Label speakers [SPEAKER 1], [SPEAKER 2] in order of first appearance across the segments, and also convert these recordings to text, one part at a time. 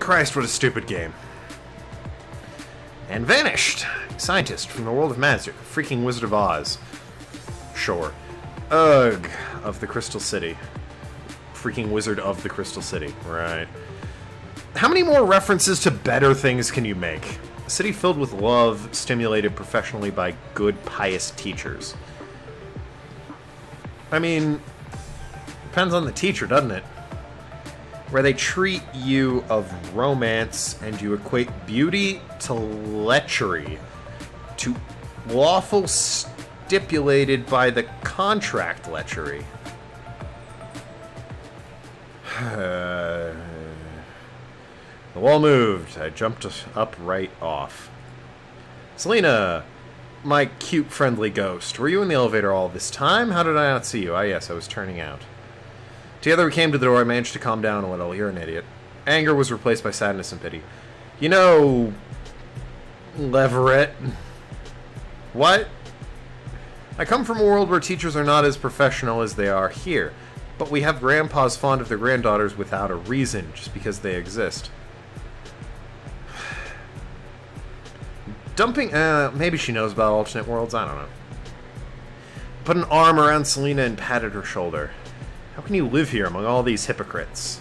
[SPEAKER 1] Christ, what a stupid game. And vanished. Scientist from the world of magic. Freaking Wizard of Oz. Sure. Ugh. Of the Crystal City. Freaking Wizard of the Crystal City. Right. How many more references to better things can you make? A city filled with love, stimulated professionally by good, pious teachers. I mean, depends on the teacher, doesn't it? Where they treat you of romance and you equate beauty to lechery, to lawful stipulated by the contract lechery. The wall moved. I jumped up right off. Selena, my cute, friendly ghost. Were you in the elevator all this time? How did I not see you? Ah, yes, I was turning out. Together we came to the door. I managed to calm down a little. You're an idiot. Anger was replaced by sadness and pity. You know, Leverett. What? I come from a world where teachers are not as professional as they are here, but we have grandpas fond of their granddaughters without a reason, just because they exist. Dumping, maybe she knows about alternate worlds, I don't know. Put an arm around Selena and patted her shoulder. How can you live here among all these hypocrites?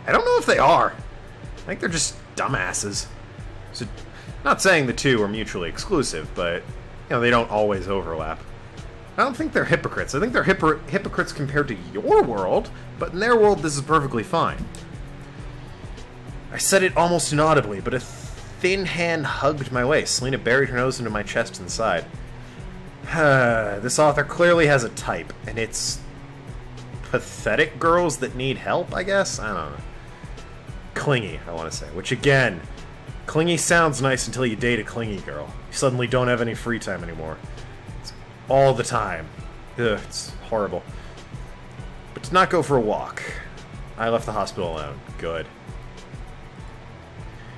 [SPEAKER 1] I don't know if they are. I think they're just dumbasses. So, not saying the two are mutually exclusive, but, you know, they don't always overlap. I don't think they're hypocrites. I think they're hypocrites compared to your world, but in their world, this is perfectly fine. I said it almost inaudibly, but a thin hand hugged my waist. Selena buried her nose into my chest and sighed. This author clearly has a type, and it's pathetic girls that need help, I guess? I don't know. Clingy, I want to say. Which, again, clingy sounds nice until you date a clingy girl. You suddenly don't have any free time anymore. It's all the time. Ugh, it's horrible. But to not go for a walk. I left the hospital alone. Good.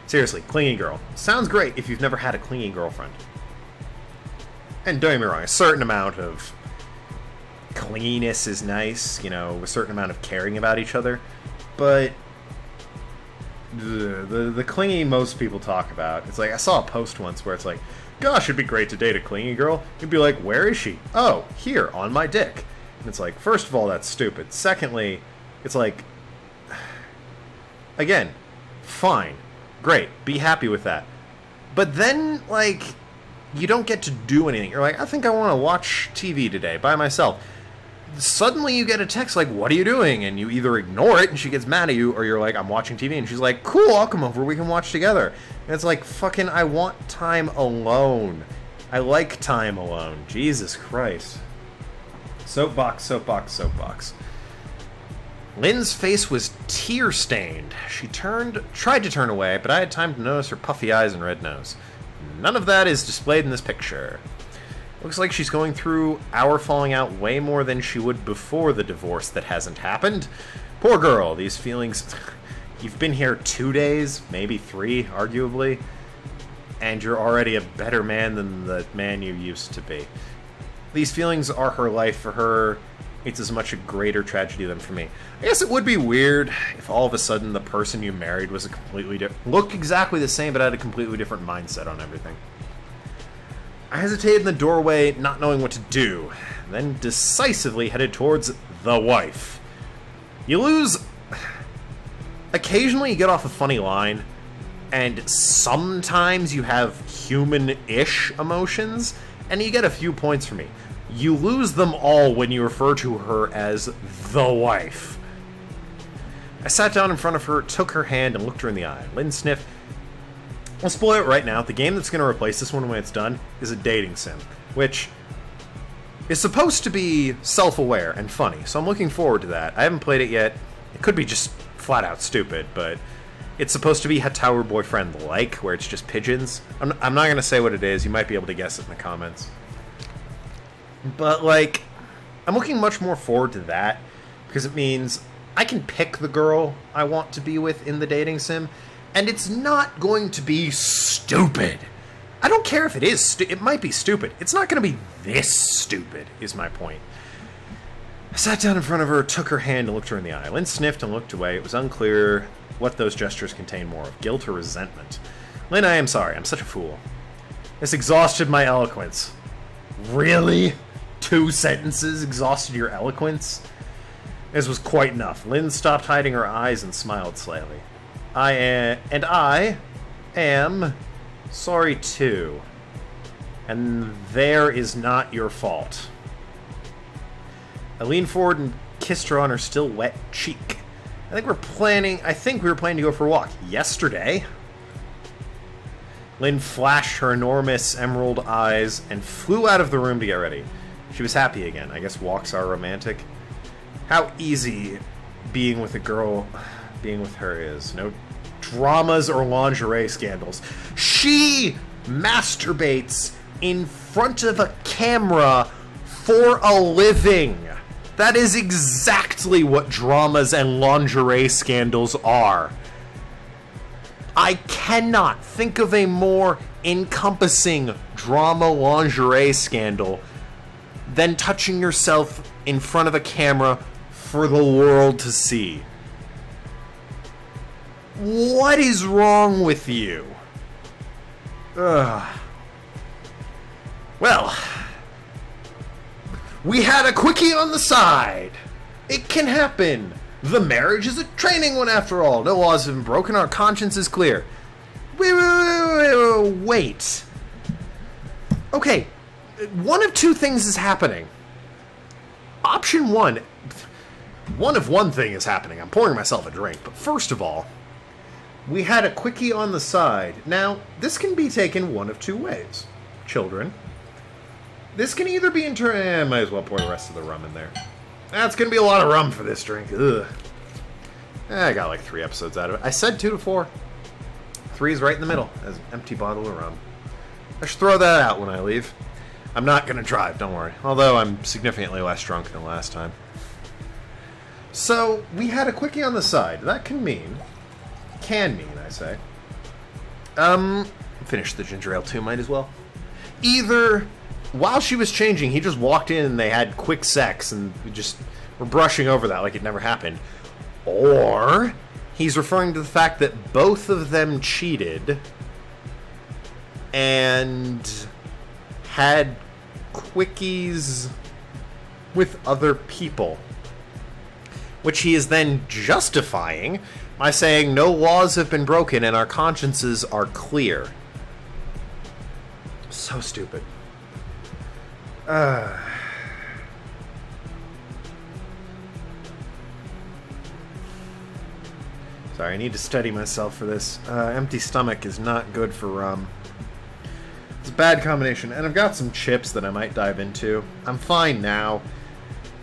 [SPEAKER 1] Seriously, clingy girl. Sounds great if you've never had a clingy girlfriend. And don't get me wrong, a certain amount of clinginess is nice, you know, a certain amount of caring about each other, but the clingy most people talk about, it's like, I saw a post once where it's like, gosh, it'd be great to date a clingy girl. You'd be like, where is she? Oh, here, on my dick. And it's like, first of all, that's stupid. Secondly, it's like, again, fine, great, be happy with that. But then, like, you don't get to do anything. You're like, I think I want to watch TV today by myself. Suddenly you get a text like, what are you doing? And you either ignore it and she gets mad at you, or you're like, I'm watching TV. And she's like, cool, I'll come over, we can watch together. And it's like, fucking, I want time alone. I like time alone. Jesus Christ. Soapbox, soapbox, soapbox. Lynn's face was tear-stained. She tried to turn away, but I had time to notice her puffy eyes and red nose. None of that is displayed in this picture. Looks like she's going through our falling out way more than she would before the divorce that hasn't happened. Poor girl, these feelings... You've been here 2 days, maybe 3, arguably, and you're already a better man than the man you used to be. These feelings are her life. For her, it's as much a greater tragedy than for me. I guess it would be weird if all of a sudden the person you married was a completely different... Looked exactly the same, but had a completely different mindset on everything. I hesitated in the doorway, not knowing what to do, then decisively headed towards the wife. You lose... Occasionally you get off a funny line, and sometimes you have human-ish emotions, and you get a few points from me. You lose them all when you refer to her as the wife. I sat down in front of her, took her hand, and looked her in the eye. Lynn sniffed. I'll spoil it right now. The game that's going to replace this one when it's done is a dating sim, which is supposed to be self-aware and funny, so I'm looking forward to that. I haven't played it yet. It could be just flat-out stupid, but it's supposed to be Tower Boyfriend-like, where it's just pigeons. I'm not going to say what it is. You might be able to guess it in the comments. But, like, I'm looking much more forward to that, because it means I can pick the girl I want to be with in the dating sim, and it's not going to be stupid. I don't care if it is. It might be stupid. It's not going to be this stupid, is my point. I sat down in front of her, took her hand, and looked her in the eye. Lynn sniffed and looked away. It was unclear what those gestures contain more of, guilt or resentment. Lynn, I am sorry. I'm such a fool. This exhausted my eloquence. Really? 2 sentences exhausted your eloquence? This was quite enough. Lynn stopped hiding her eyes and smiled slightly. I am sorry too. And there is not your fault. I leaned forward and kissed her on her still wet cheek. I think we were planning to go for a walk yesterday. Lynn flashed her enormous emerald eyes and flew out of the room to get ready. She was happy again. I guess walks are romantic. How easy being with a girl, being with her is. No dramas or lingerie scandals. She masturbates in front of a camera for a living. That is exactly what dramas and lingerie scandals are. I cannot think of a more encompassing drama lingerie scandal than touching yourself in front of a camera for the world to see. What is wrong with you? Ugh. Well, we had a quickie on the side. It can happen. The marriage is a training one after all. No laws have been broken. Our conscience is clear. Wait. Okay. One of 2 things is happening. Option 1. One of one thing is happening. I'm pouring myself a drink. But first of all, we had a quickie on the side. Now, this can be taken one of 2 ways. Children. This can either be might as well pour the rest of the rum in there. That's going to be a lot of rum for this drink. Ugh. I got like 3 episodes out of it. I said 2 to 4. 3 is right in the middle as an empty bottle of rum. I should throw that out when I leave. I'm not going to drive, don't worry. Although I'm significantly less drunk than last time. So, we had a quickie on the side. That can mean, I say. Finish the ginger ale too, might as well. Either while she was changing, he just walked in and they had quick sex and we just were brushing over that like it never happened. Or he's referring to the fact that both of them cheated and had quickies with other people, which he is then justifying by saying no laws have been broken and our consciences are clear. So stupid. Sorry, I need to study myself for this. Empty stomach is not good for rum. It's a bad combination, and I've got some chips that I might dive into. I'm fine now.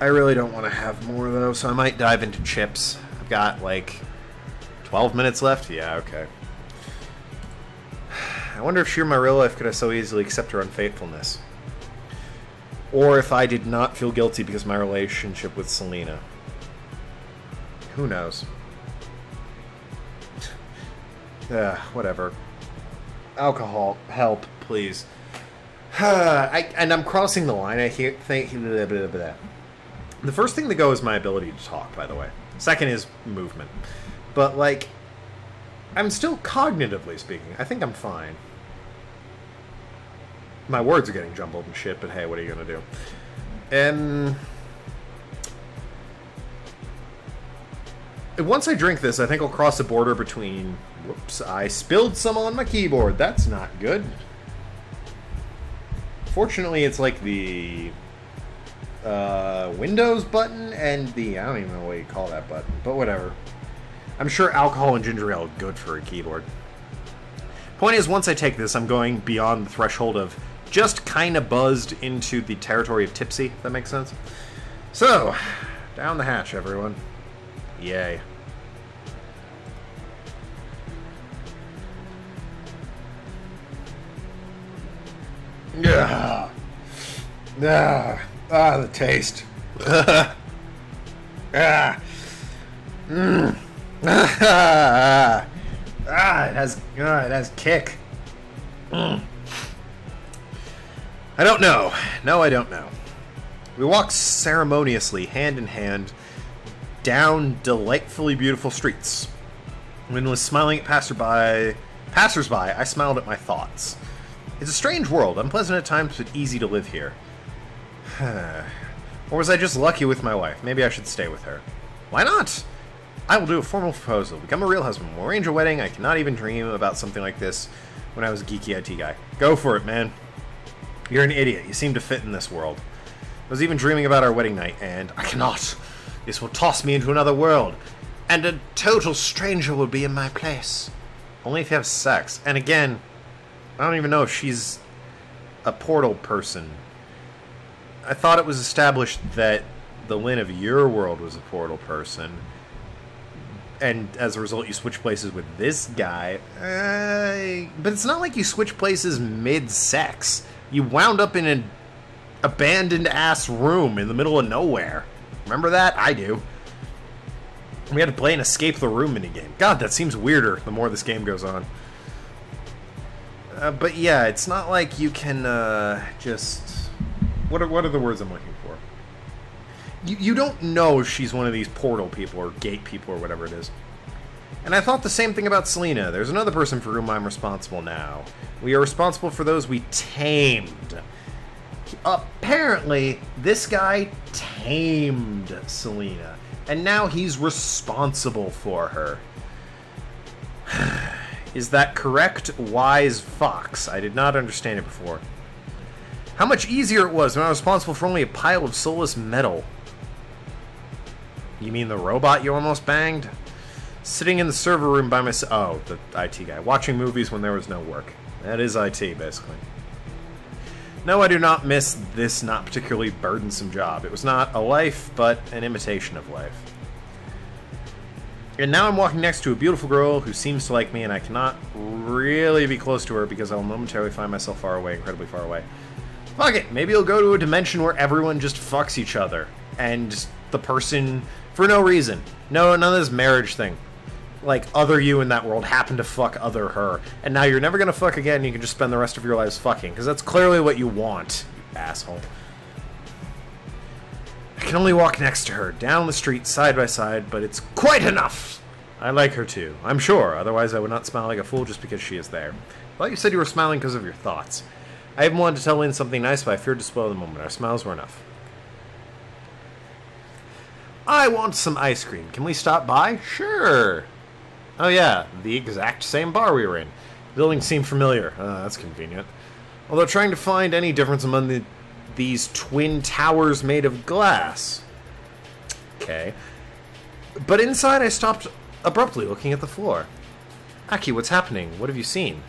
[SPEAKER 1] I really don't want to have more, though, so I might dive into chips. I've got, like, 12 minutes left? Yeah, okay. I wonder if she were my real life, could I so easily accept her unfaithfulness? Or if I did not feel guilty because of my relationship with Selena. Who knows? Whatever. Alcohol, help, please. And I'm crossing the line. I hear. The first thing to go is my ability to talk, by the way. Second is movement. But, like, I'm still cognitively speaking. I think I'm fine. My words are getting jumbled and shit, but hey, what are you gonna do? And once I drink this, I think I'll cross the border between... Whoops, I spilled some on my keyboard. That's not good. Fortunately, it's like the Windows button and the... I don't even know what you call that button, but whatever. I'm sure alcohol and ginger ale are good for a keyboard. Point is, once I take this, I'm going beyond the threshold of just kind of buzzed into the territory of tipsy, if that makes sense. So, down the hatch, everyone. Yay. Ah, the taste. Ah. It has kick. I don't know. No, I don't know. We walk ceremoniously, hand in hand, down delightfully beautiful streets. When I was smiling at passersby, I smiled at my thoughts. It's a strange world, unpleasant at times, but easy to live here. Or was I just lucky with my wife? Maybe I should stay with her. Why not? I will do a formal proposal, become a real husband, we'll arrange a wedding. I cannot even dream about something like this when I was a geeky IT guy. Go for it, man. You're an idiot. You seem to fit in this world. I was even dreaming about our wedding night, and I cannot. This will toss me into another world, and a total stranger will be in my place. Only if you have sex. And again, I don't even know if she's a portal person. I thought it was established that the Lynn of your world was a portal person, and as a result you switch places with this guy. But it's not like you switch places mid-sex. You wound up in an abandoned-ass room in the middle of nowhere. Remember that? I do. We had to play an escape the room minigame. God, that seems weirder the more this game goes on. But yeah, it's not like you can just... What are the words I'm looking for? You don't know if she's one of these portal people or gate people or whatever it is. And I thought the same thing about Selena. There's another person for whom I'm responsible now. We are responsible for those we tamed. Apparently, this guy tamed Selena. And now he's responsible for her. Is that correct, wise fox? I did not understand it before. How much easier it was when I was responsible for only a pile of soulless metal. You mean the robot you almost banged? Sitting in the server room by myself. Oh, the IT guy. Watching movies when there was no work. That is IT, basically. No, I do not miss this not particularly burdensome job. It was not a life, but an imitation of life. And now I'm walking next to a beautiful girl who seems to like me, and I cannot really be close to her because I will momentarily find myself far away, incredibly far away. Fuck it, maybe you'll go to a dimension where everyone just fucks each other. And the person, for no reason. No, none of this marriage thing. Like, other you in that world happened to fuck other her. And now you're never gonna fuck again, and you can just spend the rest of your lives fucking. Because that's clearly what you want, you asshole. I can only walk next to her, down the street, side by side, but it's quite enough! I like her too, I'm sure. Otherwise I would not smile like a fool just because she is there. I thought you said you were smiling because of your thoughts. I even wanted to tell Lynn something nice, but I feared to spoil the moment. Our smiles were enough. I want some ice cream. Can we stop by? Sure. Oh yeah, the exact same bar we were in. The building seemed familiar. That's convenient. Although trying to find any difference among these twin towers made of glass. Okay. But inside I stopped abruptly, looking at the floor. Aki, what's happening? What have you seen?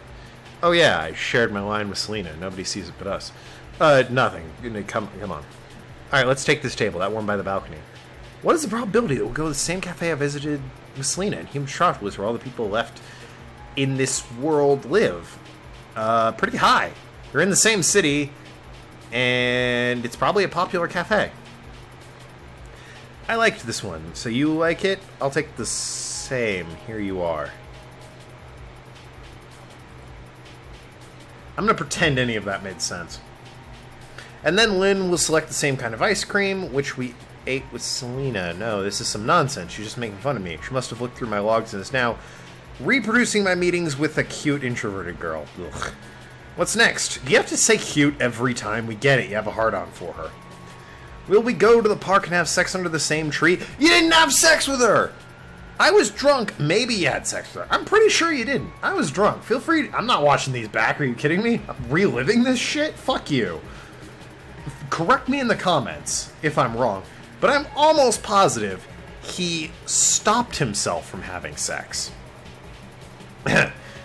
[SPEAKER 1] Oh yeah, I shared my line with Selena. Nobody sees it but us. Nothing. Come on. Alright, let's take this table, that one by the balcony. What is the probability that we'll go to the same cafe I visited with Selena and Human Metropolis, where all the people left in this world live? Pretty high. You're in the same city, and it's probably a popular cafe. I liked this one, so you like it? I'll take the same. Here you are. I'm going to pretend any of that made sense. And then Lynn will select the same kind of ice cream, which we ate with Selena. No, this is some nonsense. She's just making fun of me. She must have looked through my logs and is now reproducing my meetings with a cute introverted girl. Ugh. What's next? Do you have to say cute every time? We get it. You have a hard-on for her. Will we go to the park and have sex under the same tree? You didn't have sex with her! I was drunk. Maybe you had sex with her. I'm pretty sure you didn't. I was drunk. Feel free to... I'm not watching these back. Are you kidding me? I'm reliving this shit? Fuck you. Correct me in the comments if I'm wrong, but I'm almost positive he stopped himself from having sex.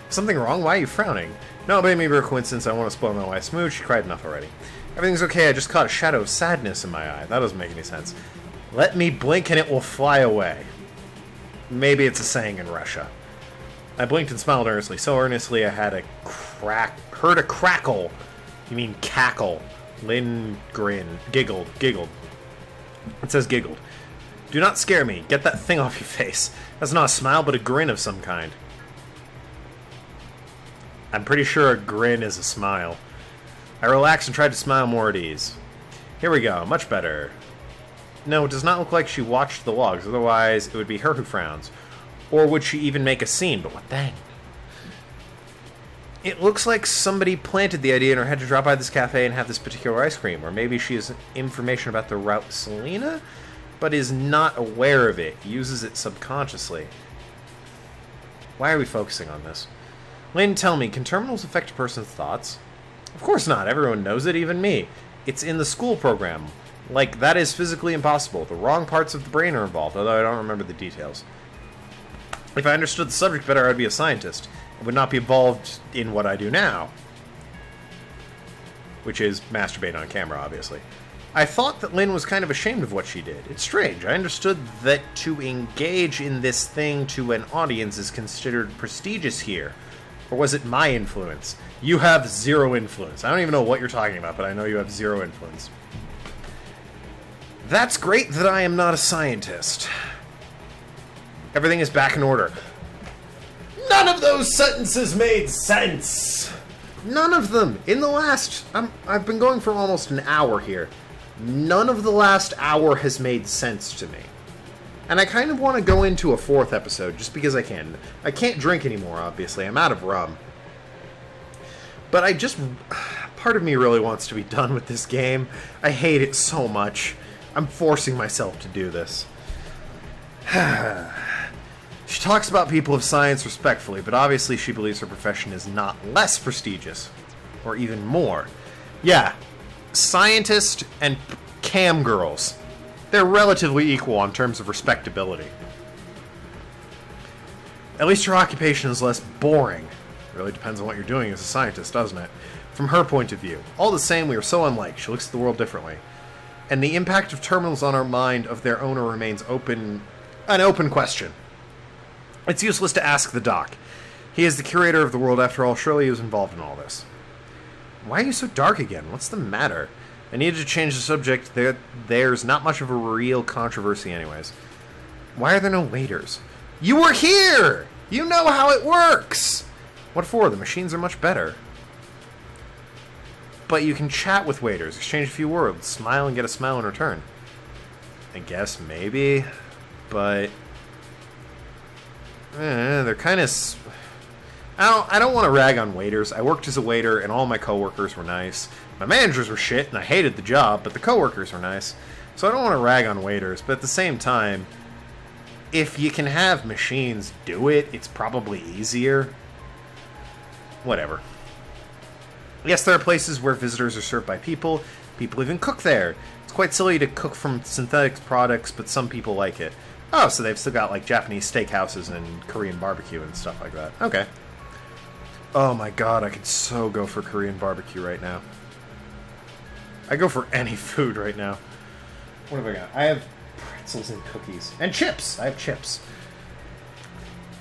[SPEAKER 1] Something wrong? Why are you frowning? No, but maybe a coincidence. I want to spoil my wife's mood. She cried enough already. Everything's okay. I just caught a shadow of sadness in my eye. That doesn't make any sense. Let me blink and it will fly away. Maybe it's a saying in Russia. I blinked and smiled earnestly. So earnestly I had heard a crackle. You mean cackle. Lynn giggled. It says giggled. Do not scare me. Get that thing off your face. That's not a smile, but a grin of some kind. I'm pretty sure a grin is a smile. I relaxed and tried to smile more at ease. Here we go. Much better. No, it does not look like she watched the logs. Otherwise, it would be her who frowns. Or would she even make a scene? But what then? It looks like somebody planted the idea in her head to drop by this cafe and have this particular ice cream. Or maybe she has information about the route Selena, but is not aware of it, uses it subconsciously. Why are we focusing on this? Lynn, tell me, can terminals affect a person's thoughts? Of course not. Everyone knows it, even me. It's in the school program. Like, that is physically impossible. The wrong parts of the brain are involved, although I don't remember the details. If I understood the subject better, I'd be a scientist. I would not be involved in what I do now. Which is masturbate on camera, obviously. I thought that Lynn was kind of ashamed of what she did. It's strange. I understood that to engage in this thing to an audience is considered prestigious here. Or was it my influence? You have zero influence. I don't even know what you're talking about, but I know you have zero influence. That's great that I am not a scientist. Everything is back in order. None of those sentences made sense! None of them! In the last... I've been going for almost an hour here. None of the last hour has made sense to me. And I kind of want to go into a fourth episode, just because I can. I can't drink anymore, obviously. I'm out of rum. But I just... Part of me really wants to be done with this game. I hate it so much. I'm forcing myself to do this. She talks about people of science respectfully, but obviously she believes her profession is not less prestigious. Or even more. Yeah, scientist and cam girls. They're relatively equal in terms of respectability. At least her occupation is less boring. It really depends on what you're doing as a scientist, doesn't it? From her point of view. All the same, we are so unlike. She looks at the world differently. And the impact of terminals on our mind of their owner remains an open question. It's useless to ask the doc. He is the curator of the world after all. Surely he was involved in all this. Why are you so dark again? What's the matter? I needed to change the subject. There's not much of a real controversy anyways. Why are there no waiters? You were here! You know how it works! What for? The machines are much better. But you can chat with waiters, exchange a few words, smile and get a smile in return. I guess maybe, but... they're kind of... I don't want to rag on waiters. I worked as a waiter, and all my coworkers were nice. My managers were shit, and I hated the job, but the coworkers were nice. So I don't want to rag on waiters, but at the same time, if you can have machines do it, it's probably easier. Whatever. Yes, there are places where visitors are served by people. People even cook there. It's quite silly to cook from synthetic products, but some people like it. Oh, so they've still got, like, Japanese steakhouses and Korean barbecue and stuff like that. Okay. Oh my god, I could so go for Korean barbecue right now. I go for any food right now. What have I got? I have pretzels and cookies. And chips! I have chips.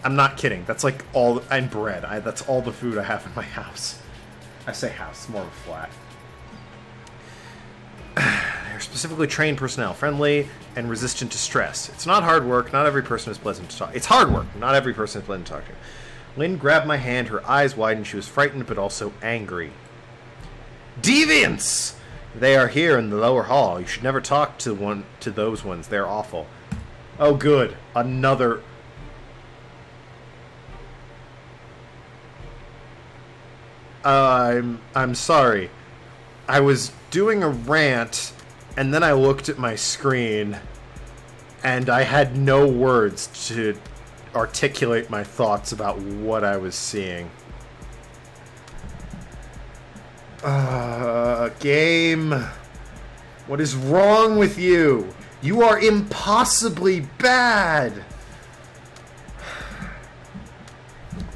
[SPEAKER 1] I'm not kidding. That's like all... And bread. That's all the food I have in my house. I say house. It's more of a flat. They're specifically trained personnel. Friendly and resistant to stress. It's not hard work. Not every person is pleasant to talk to. It's hard work. Not every person is pleasant to talk to. Lynn grabbed my hand. Her eyes widened. She was frightened, but also angry. Deviants! They are here in the lower hall. You should never talk to those ones. They're awful. Oh, good. Another... I'm sorry. I was doing a rant, and then I looked at my screen, and I had no words to articulate my thoughts about what I was seeing. Game. What is wrong with you? You are impossibly bad.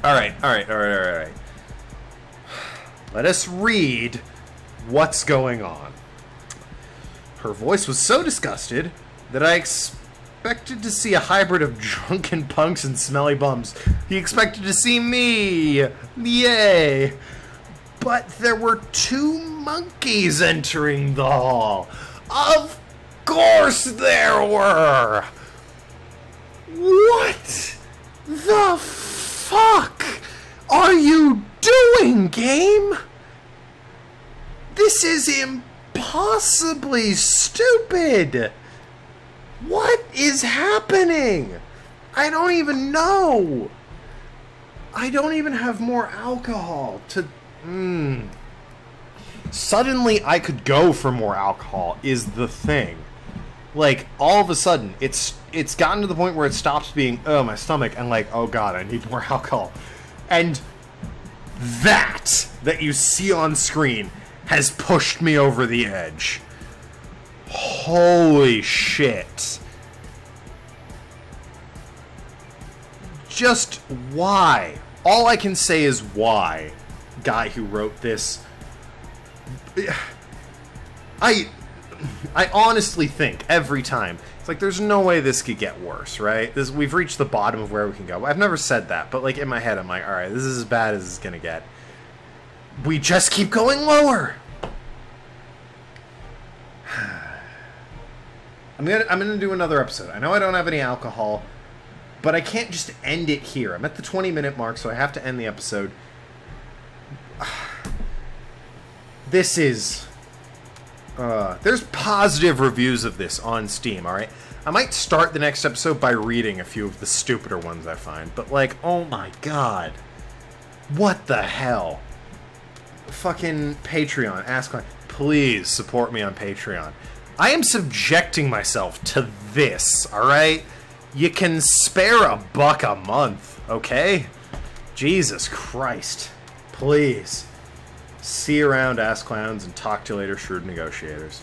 [SPEAKER 1] Alright. Let us read what's going on. Her voice was so disgusted that I expected to see a hybrid of drunken punks and smelly bums. He expected to see me. Yay. But there were 2 monkeys entering the hall. Of course there were. What the fuck are you doing, game? This is impossibly stupid. What is happening? I don't even know. I don't even have more alcohol to... Suddenly, I could go for more alcohol, is the thing. Like, all of a sudden, it's gotten to the point where it stops being, oh, my stomach, and like, oh god, I need more alcohol. And that you see on screen has pushed me over the edge. Holy shit. Just why? All I can say is why. Guy who wrote this. I honestly think every time it's like there's no way this could get worse, right? We've reached the bottom of where we can go. I've never said that, but like in my head I'm like, all right, this is as bad as it's gonna get. We just keep going lower. I'm gonna do another episode. I know I don't have any alcohol, but I can't just end it here. I'm at the 20-minute mark, so I have to end the episode. This is... there's positive reviews of this on Steam, alright? I might start the next episode by reading a few of the stupider ones I find, but like, oh my god. What the hell? Fucking Patreon, please support me on Patreon. I am subjecting myself to this, alright? You can spare $1 a month, okay? Jesus Christ. Please. See you around, ass clowns, and talk to you later, shrewd negotiators.